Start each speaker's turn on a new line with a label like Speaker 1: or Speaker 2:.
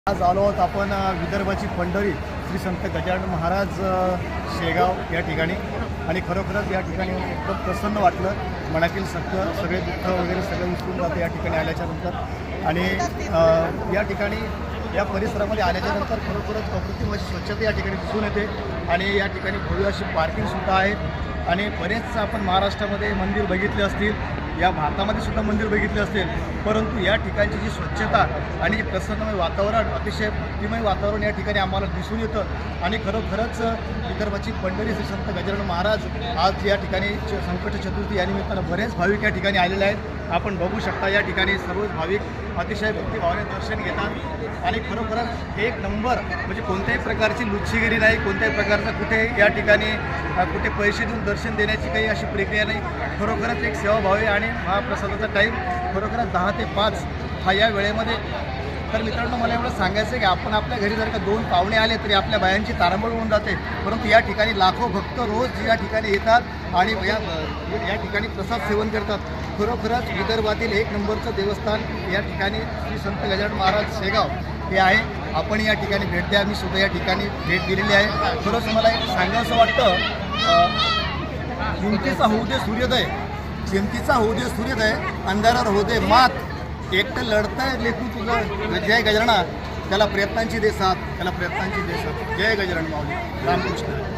Speaker 1: आज आलो आहोत आपण विदर्भाची पंढरी श्री संत गजानन महाराज शेगाव या ठिकाणी आणि खरोखरच या ठिकाणी एकदम प्रसन्न वाटलं. मनातील सगळे दुःख वगैरे सगळं विसरून जातं या ठिकाणी आल्याच्यानंतर. आणि या ठिकाणी या परिसरामध्ये आल्याच्यानंतर खरोखरच अप्रतिम अशी स्वच्छता या ठिकाणी दिसून येते आणि या ठिकाणी भव्य अशी पार्किंगसुद्धा आहे. आणि बरेच आपण महाराष्ट्रामध्ये मंदिर बघितले असतील, या भारतामध्ये सुद्धा मंदिर बघितले असतील, परंतु या ठिकाणची जी स्वच्छता आणि जे प्रसन्नमय वातावरण, अतिशय भक्तिमय वातावरण या ठिकाणी आम्हाला दिसून येतं. आणि खरोखरच विदर्भाची पंढरी श्री संत गजानन महाराज आज या ठिकाणी संकट चतुर्थी या निमित्तानं बरेच भाविक या ठिकाणी आलेले आहेत. आपण बघू शकता या ठिकाणी सर्व भाविक अतिशय भक्तिभावाने दर्शन घेतात आणि खरोखरच एक नंबर, म्हणजे कोणत्याही प्रकारची लुच्चीगिरी नाही, कोणत्याही प्रकारचं कुठे या ठिकाणी कुठे पैसे देऊन दर्शन देण्याची काही अशी प्रक्रिया नाही. खरोखरच एक सेवाभाव आहे आणि महाप्रसादाचा टाईम खरोखरच 10 ते 5 हा या वेळेमध्ये. तर मित्रांनो, मला एवढं सांगायचं आहे की आपण आपल्या घरी जर का 2 पाहुणे आले तरी आपल्या बायांची तारांबळ होऊन जाते, परंतु या ठिकाणी लाखो भक्त रोज या ठिकाणी येतात आणि या ठिकाणी प्रसाद सेवन करतात. खरोखरच विदर्भातील एक नंबरचं देवस्थान या ठिकाणी श्री संत गजानन महाराज शेगाव हे आहे. आपण या ठिकाणी भेट द्या. मी सुद्धा या ठिकाणी भेट दिलेली आहे. खरंच मला एक सांगायचं वाटतं, चिंतेचा होऊ दे सूर्योदय, चिंतेचा होऊ दे सूर्योदय, अंधारावर होऊ दे मात, एकटं लढतंय लेखू तुझं जय गजानना, त्याला प्रयत्नांची दे साथ, त्याला प्रयत्नांची दे साथ. जय गजानन माऊली, रामकृष्ण.